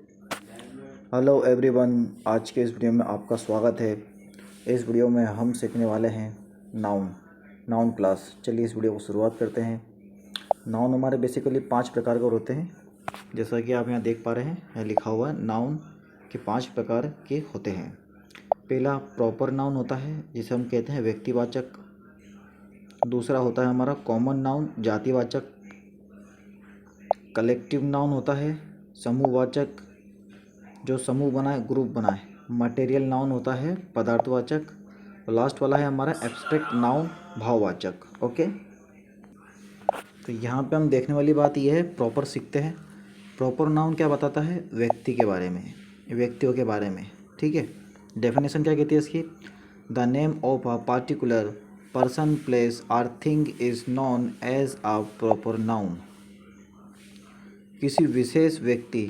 Hello everyone, आज के इस वीडियो में आपका स्वागत है। इस वीडियो में हम सीखने वाले हैं नाउन क्लास। चलिए इस वीडियो को शुरुआत करते हैं। नाउन हमारे बेसिकली 5 प्रकार के होते हैं, जैसा कि आप यहाँ देख पा रहे हैं, यहाँ लिखा हुआ है नाउन के 5 प्रकार के होते हैं। पहला प्रॉपर नाउन होता है, जिसे हम कहते हैं व्यक्तिवाचक। दूसरा होता है हमारा कॉमन नाउन, जातिवाचक। कलेक्टिव नाउन होता है समूहवाचक, जो समूह बनाए, ग्रुप बनाए। मटेरियल नाउन होता है पदार्थवाचक। और लास्ट वाला है हमारा एब्स्ट्रैक्ट नाउन, भाववाचक। ओके, तो यहाँ पे हम देखने वाली बात यह है, प्रॉपर सीखते हैं। प्रॉपर नाउन क्या बताता है? व्यक्ति के बारे में, व्यक्तियों के बारे में। ठीक है, डेफिनेशन क्या कहती है इसकी? The name of a particular person, place or thing is known as a proper noun. किसी विशेष व्यक्ति,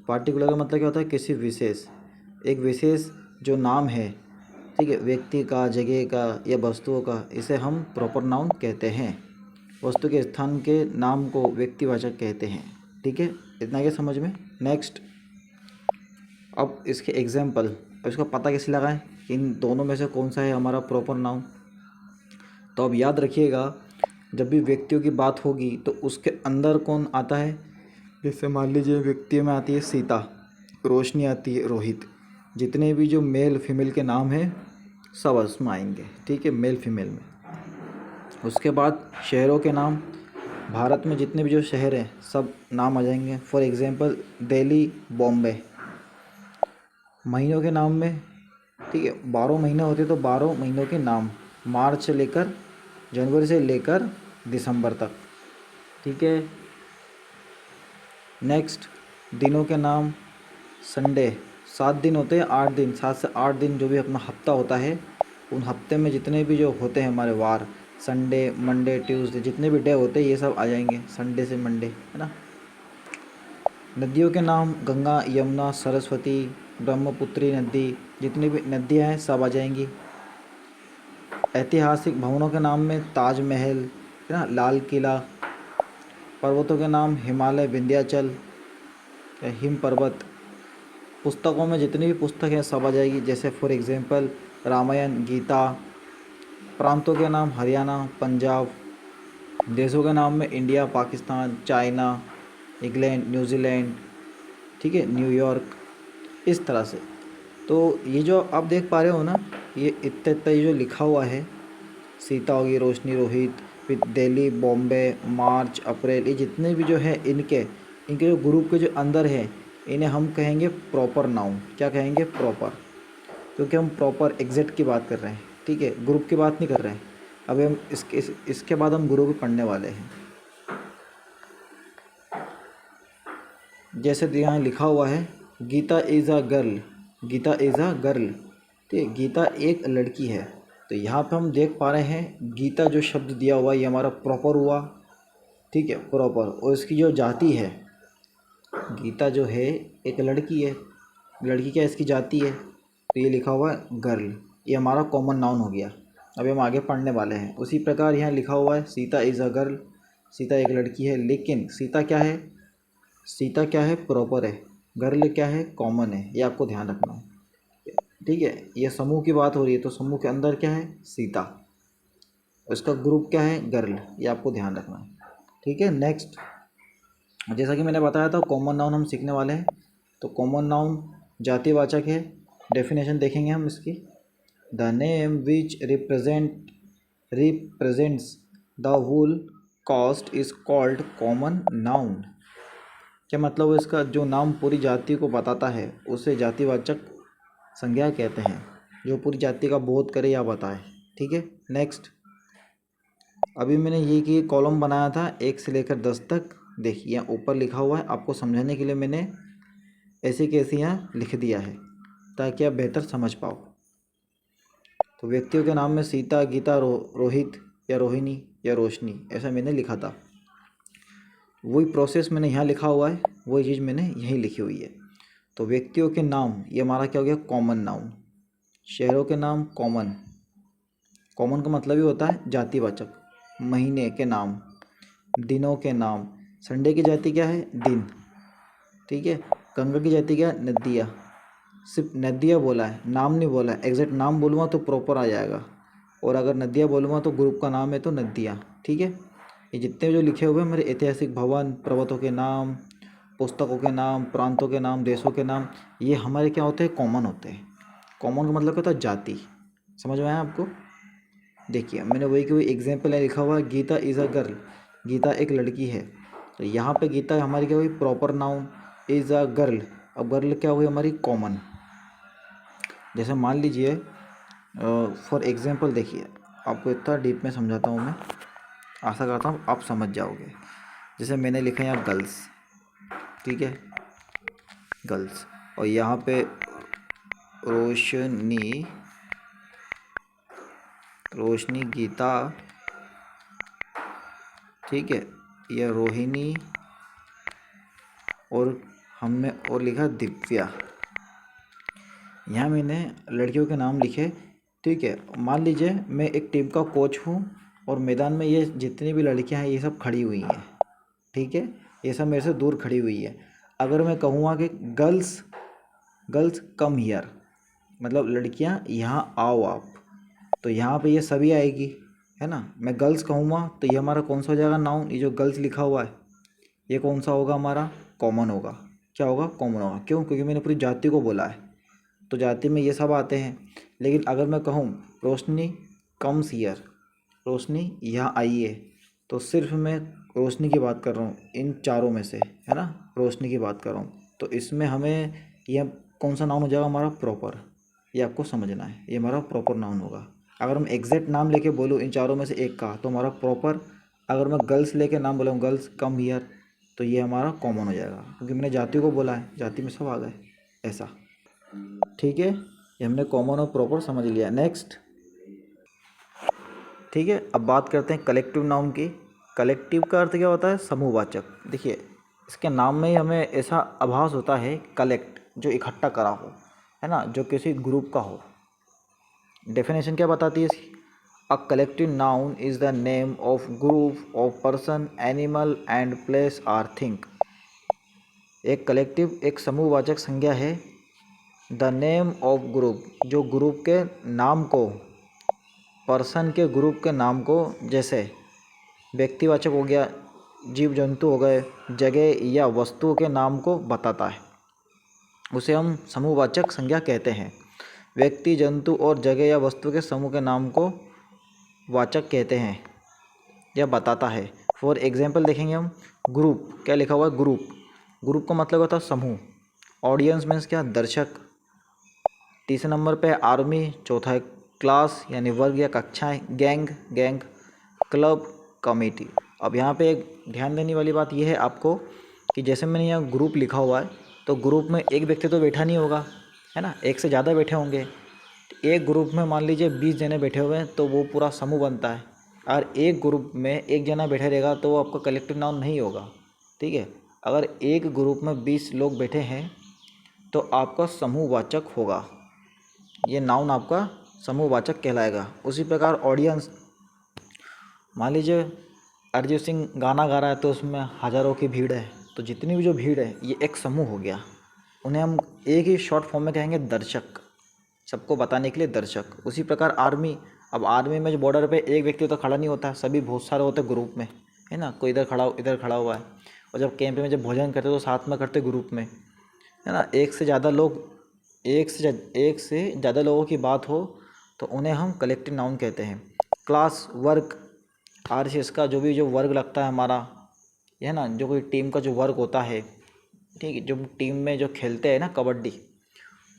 पार्टिकुलर का मतलब क्या होता है? किसी विशेष, एक विशेष जो नाम है, ठीक है, व्यक्ति का, जगह का या वस्तुओं का, इसे हम प्रॉपर नाउन कहते हैं। वस्तु के स्थान के नाम को व्यक्तिवाचक कहते हैं। ठीक है, इतना क्या समझ में? नेक्स्ट, अब इसके एग्जाम्पल, अब इसका पता कैसे लगाएं कि इन दोनों में से कौन सा है हमारा प्रॉपर नाउन? तो अब याद रखिएगा, जब भी व्यक्तियों की बात होगी तो उसके अंदर कौन आता है? जैसे मान लीजिए व्यक्ति में आती है सीता, रोशनी आती है रोहित। जितने भी जो मेल फीमेल के नाम हैं सब उसमें आएंगे। ठीक है, मेल फीमेल में। उसके बाद शहरों के नाम, भारत में जितने भी जो शहर हैं सब नाम आ जाएंगे। For example Delhi, Bombay. महीनों के नाम में, ठीक है, 12 महीने होते तो 12 महीनों के नाम, मार्च से लेकर, जनवरी से लेकर दिसंबर तक। ठीक है, नेक्स्ट, दिनों के नाम, संडे, 7 दिन होते हैं, 8 दिन, 7 से 8 दिन जो भी अपना हफ्ता होता है, उन हफ्ते में जितने भी जो होते हैं हमारे वार, संडे, मंडे, ट्यूसडे, जितने भी डे होते हैं ये सब आ जाएंगे संडे से मंडे, है ना। नदियों के नाम, गंगा, यमुना, सरस्वती, ब्रह्मपुत्री नदी, जितनी भी नदियाँ हैं सब आ जाएंगी। ऐतिहासिक भवनों के नाम में ताजमहल, है ना, लाल किला। पर्वतों के नाम, हिमालय, विंध्याचल, हिम पर्वत। पुस्तकों में जितनी भी पुस्तक हैं सब आ जाएगी, जैसे फॉर एग्जांपल रामायण, गीता। प्रांतों के नाम, हरियाणा, पंजाब। देशों के नाम में India, Pakistan, China, England, New Zealand, ठीक है, न्यूयॉर्क। इस तरह से। तो ये जो आप देख पा रहे हो ना, ये इतना इतना ये जो लिखा हुआ है, सीता होगी, रोशनी, रोहित, फिर दिल्ली, बॉम्बे, मार्च, अप्रैल, ये जितने भी जो है इनके इनके जो ग्रुप के जो अंदर है, इन्हें हम कहेंगे प्रॉपर नाउन। क्या कहेंगे? प्रॉपर। क्योंकि हम प्रॉपर एग्जैक्ट की बात कर रहे हैं, ठीक है, ग्रुप की बात नहीं कर रहे हैं। अभी हम इसके बाद हम ग्रुप पढ़ने वाले हैं। जैसे यहाँ लिखा हुआ है, Geeta is a girl, Geeta is a girl, ठीक है, गीता एक लड़की है। तो यहाँ पे हम देख पा रहे हैं गीता जो शब्द दिया हुआ ये हमारा प्रॉपर हुआ, ठीक है, प्रॉपर। और इसकी जो जाति है, गीता जो है एक लड़की है, लड़की क्या इसकी जाति है, तो ये लिखा हुआ है गर्ल, ये हमारा कॉमन नाउन हो गया। अभी हम आगे पढ़ने वाले हैं। उसी प्रकार यहाँ लिखा हुआ है Sita is a girl, Sita एक लड़की है, लेकिन सीता क्या है? सीता क्या है? प्रॉपर है। गर्ल क्या है? कॉमन है। ये आपको ध्यान रखना है, ठीक है। ये समूह की बात हो रही है, तो समूह के अंदर क्या है? सीता। इसका ग्रुप क्या है? गर्ल। ये आपको ध्यान रखना है, ठीक है। नेक्स्ट, जैसा कि मैंने बताया था कॉमन नाउन हम सीखने वाले हैं। तो कॉमन नाउन जातिवाचक है। डेफिनेशन देखेंगे हम इसकी। The name which represents the whole कास्ट इज कॉल्ड कॉमन नाउन। क्या मतलब है इसका? जो नाम पूरी जाति को बताता है उसे जातिवाचक संज्ञा कहते हैं, जो पूरी जाति का बोध करे या बताए, ठीक है। नेक्स्ट, अभी मैंने ये कि कॉलम बनाया था 1 से लेकर 10 तक। देखिए यहाँ ऊपर लिखा हुआ है, आपको समझाने के लिए मैंने ऐसे कैसे यहाँ लिख दिया है ताकि आप बेहतर समझ पाओ। तो व्यक्तियों के नाम में सीता, गीता, रोहित या रोहिणी या रोशनी, ऐसा मैंने लिखा था। वही प्रोसेस मैंने यहाँ लिखा हुआ है, वही चीज़ मैंने यहीं लिखी हुई है। तो व्यक्तियों के नाम, ये हमारा क्या हो गया? Common noun. शहरों के नाम, कॉमन। कॉमन का मतलब ही होता है जातिवाचक। महीने के नाम, दिनों के नाम, संडे की जाति क्या है? दिन, ठीक है। गंगा की जाति क्या है? नदियाँ। सिर्फ नदियाँ बोला है, नाम नहीं बोला है। एग्जैक्ट नाम बोलूँगा तो प्रॉपर आ जाएगा, और अगर नदियाँ बोलूँगा तो ग्रुप का नाम है तो नदियाँ। ठीक है, ये जितने जो लिखे हुए हैं मेरे ऐतिहासिक भवन, पर्वतों के नाम, पुस्तकों के नाम, प्रांतों के नाम, देशों के नाम, ये हमारे क्या होते हैं? कॉमन होते हैं। कॉमन का मतलब क्या होता है? जाति। समझ में आया आपको? देखिए मैंने वही की वही एग्जाम्पल है, लिखा हुआ है Geeta is a girl, Geeta एक लड़की है। तो यहाँ पे गीता हमारी क्या हुई? Proper noun. Is a girl, अब गर्ल क्या हुई? हमारी कॉमन। जैसे मान लीजिए फॉर एग्जांपल, देखिए आपको इतना डीप में समझाता हूँ मैं, आशा करता हूँ आप समझ जाओगे। जैसे मैंने लिखा है यहाँ गर्ल्स, ठीक है, गर्ल्स, और यहाँ पे रोशनी, रोशनी, गीता, ठीक है, यह रोहिणी, और हमने और लिखा दिव्या। यहाँ मैंने लड़कियों के नाम लिखे, ठीक है। मान लीजिए मैं एक टीम का कोच हूँ और मैदान में ये जितनी भी लड़कियाँ हैं ये सब खड़ी हुई हैं, ठीक है, ये सब मेरे से दूर खड़ी हुई है। अगर मैं कहूँगा कि गर्ल्स, गर्ल्स कम हियर, मतलब लड़कियाँ यहाँ आओ आप, तो यहाँ पे ये सभी आएगी, है ना। मैं गर्ल्स कहूँगा तो ये हमारा कौन सा हो जाएगा? नाउन। ये जो गर्ल्स लिखा हुआ है ये कौन सा होगा? हमारा कॉमन होगा। क्या होगा? कॉमन होगा। क्यों? क्योंकि मैंने पूरी जाति को बोला है, तो जाति में ये सब आते हैं। लेकिन अगर मैं कहूँ रोशनी कम्स हियर, रोशनी यहाँ आई है, तो सिर्फ मैं रोशनी की बात कर रहा हूँ इन चारों में से, है ना, रोशनी की बात कर रहा हूँ। तो इसमें हमें यह कौन सा नाउन हो जाएगा? हमारा प्रॉपर। ये आपको समझना है, ये हमारा प्रॉपर नाउन होगा। अगर हम एग्जैक्ट नाम लेके बोलूँ इन चारों में से एक का, तो हमारा प्रॉपर। अगर मैं गर्ल्स लेके नाम बोला हूँ, गर्ल्स कम हियर, तो ये हमारा कॉमन हो जाएगा, क्योंकि मैंने जाति को बोला है, जाति में सब आ गए, ऐसा। ठीक है, ये हमने कॉमन और प्रॉपर समझ लिया। नेक्स्ट, ठीक है, अब बात करते हैं कलेक्टिव नाउन की। कलेक्टिव का अर्थ क्या होता है? समूहवाचक। देखिए इसके नाम में ही हमें ऐसा आभास होता है, कलेक्ट, जो इकट्ठा करा हो, है ना, जो किसी ग्रुप का हो। डेफिनेशन क्या बताती है इसकी? A collective noun is the name of group of person, animal and place or thing. एक कलेक्टिव एक समूहवाचक संज्ञा है। द नेम ऑफ ग्रुप, जो ग्रुप के नाम को, पर्सन के ग्रुप के नाम को, जैसे व्यक्तिवाचक हो गया, जीव जंतु हो गए, जगह या वस्तुओं के नाम को बताता है, उसे हम समूहवाचक संज्ञा कहते हैं। व्यक्ति, जंतु और जगह या वस्तु के समूह के नाम को वाचक कहते हैं, यह बताता है। फॉर एग्जाम्पल देखेंगे हम, ग्रुप, क्या लिखा हुआ है? ग्रुप, ग्रुप का मतलब होता है समूह। ऑडियंस मीन्स क्या? दर्शक। तीसरे नंबर पे आर्मी, चौथा है क्लास यानी वर्ग या कक्षाएं, गैंग, गैंग, क्लब, कमेटी। अब यहाँ पे एक ध्यान देने वाली बात यह है आपको कि जैसे मैंने यहाँ ग्रुप लिखा हुआ है, तो ग्रुप में एक व्यक्ति तो बैठा नहीं होगा, है ना, एक से ज़्यादा बैठे होंगे। एक ग्रुप में मान लीजिए 20 जने बैठे हुए हैं, तो वो पूरा समूह बनता है। और एक ग्रुप में एक जना बैठा रहेगा तो वो आपका कलेक्टिव नाउन नहीं होगा, ठीक है। अगर एक ग्रुप में 20 लोग बैठे हैं तो आपका समूहवाचक होगा, ये नाउन आपका समूहवाचक कहलाएगा। उसी प्रकार ऑडियंस, मान लीजिए अरिजीत सिंह गाना गा रहा है तो उसमें हज़ारों की भीड़ है, तो जितनी भी जो भीड़ है ये एक समूह हो गया। उन्हें हम एक ही शॉर्ट फॉर्म में कहेंगे दर्शक, सबको बताने के लिए दर्शक। उसी प्रकार आर्मी, अब आर्मी में जो बॉर्डर पे एक व्यक्ति तो खड़ा नहीं होता, सभी बहुत सारे होते ग्रुप में, है ना, कोई इधर खड़ा हुआ है। और जब कैंप में जब भोजन करते तो साथ में करते ग्रुप में, है ना। एक से ज़्यादा लोग, एक से ज़्यादा लोगों की बात हो तो उन्हें हम कलेक्टिव नाउन कहते हैं। क्लास, वर्क, RCS का जो भी जो वर्ग लगता है हमारा, है ना, जो कोई टीम का जो वर्ग होता है, ठीक है, जो टीम में जो खेलते हैं ना कबड्डी,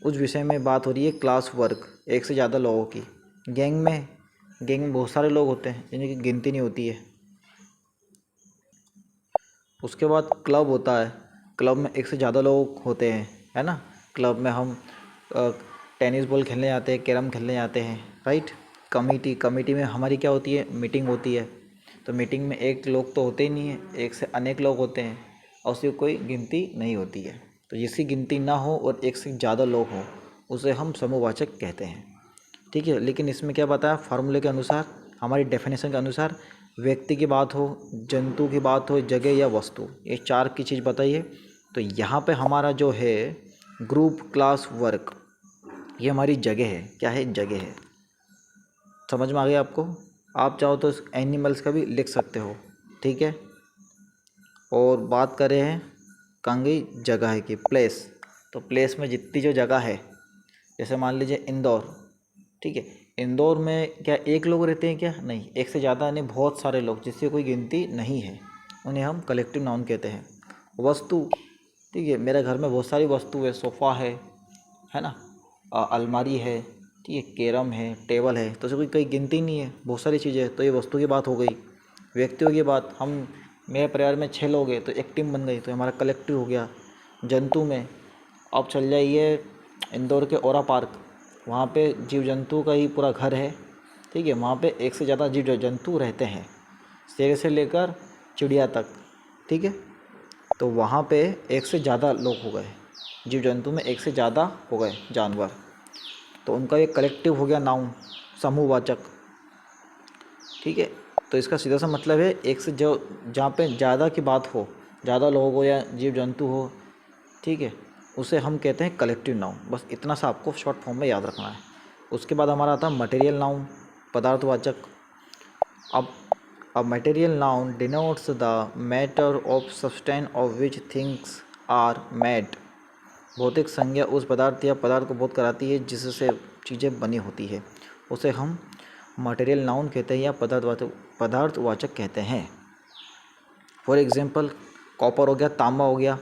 उस विषय में बात हो रही है। क्लास वर्क, एक से ज़्यादा लोगों की। गैंग में बहुत सारे लोग होते हैं जिनकी गिनती नहीं होती है। उसके बाद क्लब होता है, क्लब में एक से ज़्यादा लोग होते हैं, है ना। क्लब में हम टेनिस बॉल खेलने जाते हैं, कैरम खेलने जाते हैं, राइट। कमेटी में हमारी क्या होती है? मीटिंग होती है। तो मीटिंग में एक लोग तो होते ही नहीं है, एक से अनेक लोग होते हैं और उसकी कोई गिनती नहीं होती है। तो जिसकी गिनती ना हो और एक से ज़्यादा लोग हों उसे हम समूहवाचक कहते हैं, ठीक है। लेकिन इसमें क्या बताया? फार्मूले के अनुसार, हमारी डेफिनेशन के अनुसार, व्यक्ति की बात हो, जंतु की बात हो, जगह या वस्तु, ये चार की चीज़ बताइए तो यहाँ पे हमारा जो है ग्रुप क्लास वर्क, ये हमारी जगह है। क्या है? जगह है। समझ में आ गया आपको? आप चाहो तो एनिमल्स का भी लिख सकते हो, ठीक है। और बात करें हैं कंगी जगह की, प्लेस, तो प्लेस में जितनी जो जगह है, जैसे मान लीजिए इंदौर, ठीक है। इंदौर में क्या एक लोग रहते हैं? क्या नहीं, एक से ज़्यादा यानी बहुत सारे लोग, जिससे कोई गिनती नहीं है, उन्हें हम कलेक्टिव नाउन कहते हैं। वस्तु, ठीक है, मेरे घर में बहुत सारी वस्तु है, सोफ़ा है ना, अलमारी है, ठीक है, कैरम है, टेबल है, तो उसकी कोई गिनती नहीं है, बहुत सारी चीज़ें हैं, तो ये वस्तु की बात हो गई। व्यक्तियों की बात, हम मेरे परिवार में 6 लोग हैं तो एक टीम बन गई, तो हमारा कलेक्टिव हो गया। जंतु में आप चल जाइए इंदौर के ओरा पार्क, वहाँ पे जीव जंतु का ही पूरा घर है, ठीक है। वहाँ पे एक से ज़्यादा जीव जंतु रहते हैं, शेर से लेकर चिड़िया तक, ठीक है। तो वहाँ पे एक से ज़्यादा लोग हो गए, जीव जंतु में एक से ज़्यादा हो गए जानवर, तो उनका एक कलेक्टिव हो गया नाउन, समूहवाचक, ठीक है। तो इसका सीधा सा मतलब है एक से जो जहाँ पे ज़्यादा की बात हो, ज़्यादा लोग हो या जीव जंतु हो, ठीक है, उसे हम कहते हैं कलेक्टिव नाउन। बस इतना सा आपको शॉर्ट फॉर्म में याद रखना है। उसके बाद हमारा आता है मटेरियल नाउन, पदार्थवाचक। अब material noun denotes the matter of substance of which things are made. भौतिक संज्ञा उस पदार्थ या पदार्थ को बोध कराती है जिससे चीज़ें बनी होती है, उसे हम मटेरियल नाउन कहते हैं या पदार्थवाचक कहते हैं। फॉर एग्जांपल कॉपर हो गया, तांबा हो गया,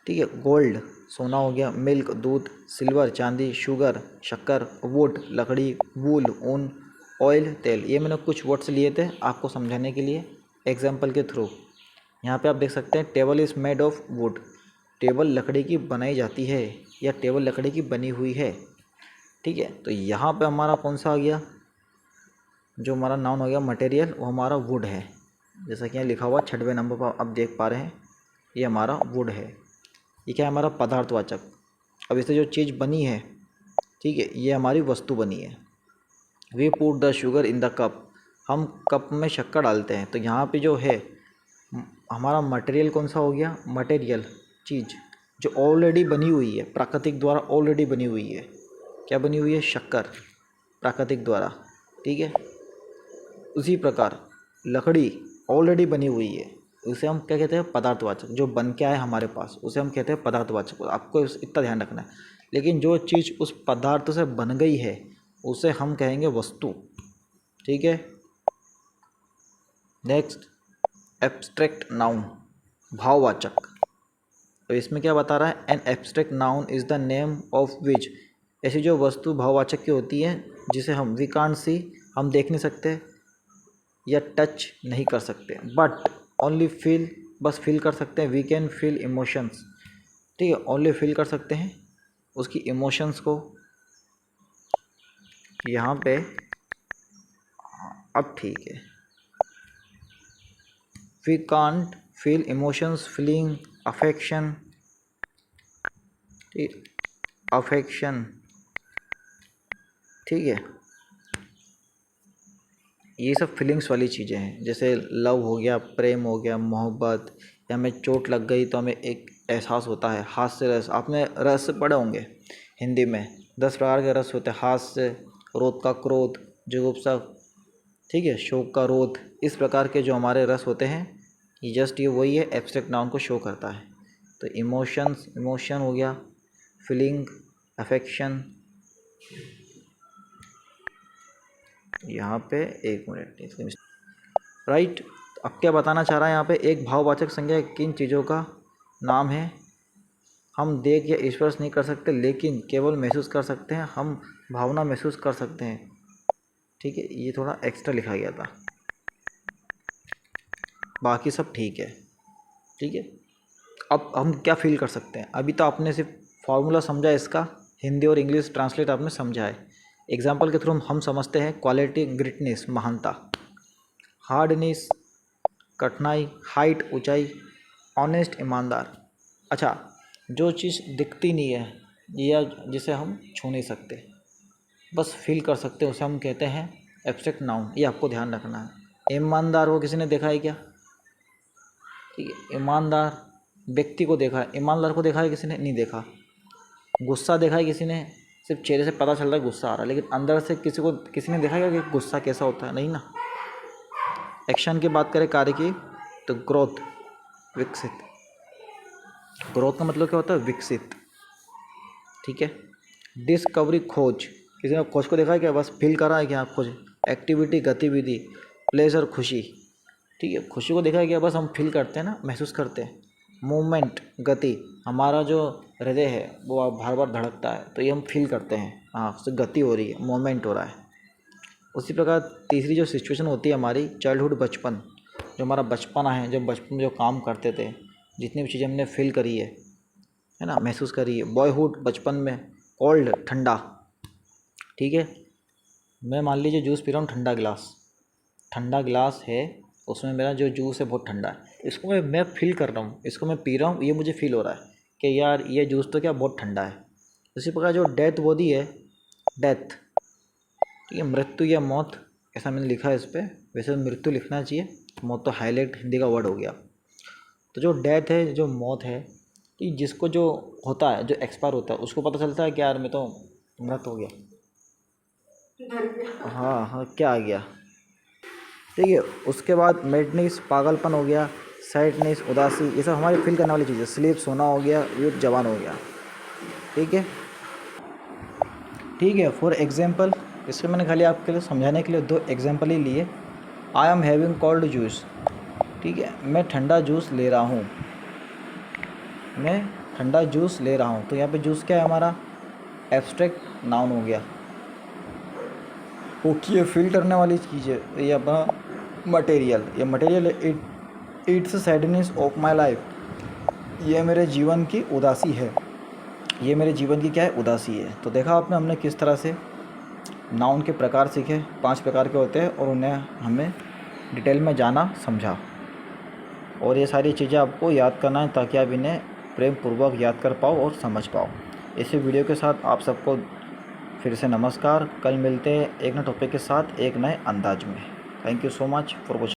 ठीक है, गोल्ड सोना हो गया, मिल्क दूध, सिल्वर चांदी, शुगर शक्कर, वुड लकड़ी, वूल ऊन, ऑयल तेल। ये मैंने कुछ वर्ड्स लिए थे आपको समझाने के लिए एग्जांपल के थ्रू। यहाँ पे आप देख सकते हैं table is made of would, table लकड़ी की बनाई जाती है या टेबल लकड़ी की बनी हुई है, ठीक है। तो यहाँ पे हमारा कौन सा आ गया, जो हमारा नाउन हो गया मटेरियल, वो हमारा वुड है। जैसा कि यहाँ लिखा हुआ 6वें नंबर पर आप देख पा रहे हैं, ये हमारा वुड है। ये क्या है? हमारा पदार्थवाचक। अब इससे जो चीज़ बनी है, ठीक है, ये हमारी वस्तु बनी है। We put the sugar in the cup, हम कप में शक्कर डालते हैं। तो यहाँ पे जो है हमारा मटेरियल कौन सा हो गया? मटेरियल चीज़ जो ऑलरेडी बनी हुई है, प्राकृतिक द्वारा ऑलरेडी बनी हुई है। क्या बनी हुई है? शक्कर, प्राकृतिक द्वारा, ठीक है। उसी प्रकार लकड़ी ऑलरेडी बनी हुई है, उसे हम क्या कहते हैं? पदार्थवाचक। जो बन के आए हमारे पास, उसे हम कहते हैं पदार्थवाचक। आपको इतना ध्यान रखना है। लेकिन जो चीज़ उस पदार्थ से बन गई है, उसे हम कहेंगे वस्तु, ठीक है। नेक्स्ट एब्स्ट्रैक्ट नाउन, भाववाचक। तो इसमें क्या बता रहा है? An abstract noun is the name of which, ऐसी जो वस्तु भाववाचक की होती है जिसे हम वी कांट सी, हम देख नहीं सकते या टच नहीं कर सकते, बट ओनली फील, बस फील कर सकते हैं। वी कैन फील इमोशंस, ठीक है, ओनली फील कर सकते हैं उसकी इमोशंस को। यहाँ पे अब ठीक है, we can't feel emotions, feeling, affection, affection, ठीक है। ये सब फीलिंग्स वाली चीज़ें हैं, जैसे लव हो गया, प्रेम हो गया, मोहब्बत, या हमें चोट लग गई तो हमें एक एहसास होता है। हास्य रस, आपने रस पढ़े होंगे हिंदी में, 10 प्रकार के रस होते हैं। हास्य, क्रोध का क्रोध, जुगुप्सा, ठीक है, शोक का रोध। इस प्रकार के जो हमारे रस होते हैं, ये जस्ट ये वही है, एब्स्ट्रैक्ट नाउन को शो करता है। तो इमोशंस, इमोशन हो गया, फीलिंग, अफेक्शन। यहाँ पे एक मिनट, राइट। अब क्या बताना चाह रहा है यहाँ पे? एक भाववाचक संज्ञा किन चीज़ों का नाम है? हम देख या स्पर्श नहीं कर सकते, लेकिन केवल महसूस कर सकते हैं, हम भावना महसूस कर सकते हैं, ठीक है। ये थोड़ा एक्स्ट्रा लिखा गया था, बाकी सब ठीक है, ठीक है। अब हम क्या फील कर सकते हैं? अभी तो आपने सिर्फ फार्मूला समझा इसका, हिंदी और इंग्लिश ट्रांसलेट आपने समझा है। एग्जाम्पल के थ्रू हम समझते हैं क्वालिटी, ग्रेटनेस, महानता, हार्डनेस, कठिनाई, हाइट, ऊंचाई, ऑनेस्ट, ईमानदार। अच्छा, जो चीज़ दिखती नहीं है या जिसे हम छू नहीं सकते, बस फील कर सकते हैं, उसे हम कहते हैं एब्स्ट्रैक्ट नाउन। ये आपको ध्यान रखना है। ईमानदार, वो किसी ने देखा है क्या? ठीक है, ईमानदार व्यक्ति को देखा है, ईमानदार को देखा है किसी ने? नहीं देखा। गुस्सा देखा है किसी ने? सिर्फ चेहरे से पता चल रहा है गुस्सा आ रहा है, लेकिन अंदर से किसी ने देखा है कि गुस्सा कैसा होता है? नहीं ना। एक्शन की बात करें कार्य की, तो ग्रोथ, विकसित। ग्रोथ का मतलब क्या होता है? विकसित। ठीक है। डिस्कवरी, खोज, किसी ने खोज को देखा है क्या? बस फील करा है क्या? खोज। एक्टिविटी, गतिविधि। प्लेजर, खुशी। ठीक है, खुशी को देखा है क्या? बस हम फील करते हैं ना, महसूस करते हैं। मूवमेंट, गति, हमारा जो हृदय है वो बार बार धड़कता है, तो ये हम फील करते हैं, हाँ उससे गति हो रही है, मूवमेंट हो रहा है। उसी प्रकार तीसरी जो सिचुएशन होती है हमारी, चाइल्डहुड, बचपन। जो हमारा बचपना है, जब बचपन में जो काम करते थे, जितनी भी चीज़ें हमने फील करी है ना, महसूस करी है। बॉयहुड, बचपन में। कोल्ड, ठंडा। ठीक है, मैं मान लीजिए जूस पी रहा हूँ, ठंडा गिलास है, उसमें मेरा जो जूस है बहुत ठंडा है, इसको मैं फील कर रहा हूँ, इसको मैं पी रहा हूँ, ये मुझे फील हो रहा है कि यार ये जूस तो क्या बहुत ठंडा है। इसी प्रकार जो डेथ बॉडी है, डेथ, ठीक है, मृत्यु या मौत, ऐसा मैंने लिखा है इस पर, वैसे मृत्यु लिखना चाहिए, मौत तो हाईलाइट हिंदी का वर्ड हो गया। तो जो डेथ है, जो मौत है, कि जिसको जो होता है, जो एक्सपायर होता है, उसको पता चलता है कि यार मैं तो मृत हो गया। हाँ हाँ, क्या आ गया। ठीक है, उसके बाद मैडनेस, पागलपन हो गया, सैडनेस, उदासी, ये सब हमारी फील करने वाली चीज़ें। स्लीप, सोना हो गया, यूथ, जवान हो गया। ठीक है, ठीक है। फॉर एग्जांपल, इसमें मैंने खाली आपके लिए समझाने के लिए 2 एग्जांपल ही लिए। I am having cold juice, ठीक है, मैं ठंडा जूस ले रहा हूँ, मैं ठंडा जूस ले रहा हूँ। तो यहाँ पे जूस क्या है हमारा? एब्स्ट्रैक्ट नाउन हो गया। ओके, ये फील करने वाली चीज़ है, ये अपना मटेरियल, ये material it's sadness of my life, ये मेरे जीवन की उदासी है, ये मेरे जीवन की क्या है? उदासी है। तो देखा आपने, हमने किस तरह से नाउन के प्रकार सीखे, 5 प्रकार के होते हैं, और उन्हें हमें डिटेल में जाना, समझा। और ये सारी चीज़ें आपको याद करना है ताकि आप इन्हें प्रेम पूर्वक याद कर पाओ और समझ पाओ। इसी वीडियो के साथ आप सबको फिर से नमस्कार। कल मिलते हैं एक नए टॉपिक के साथ, एक नए अंदाज में। Thank you so much for watching.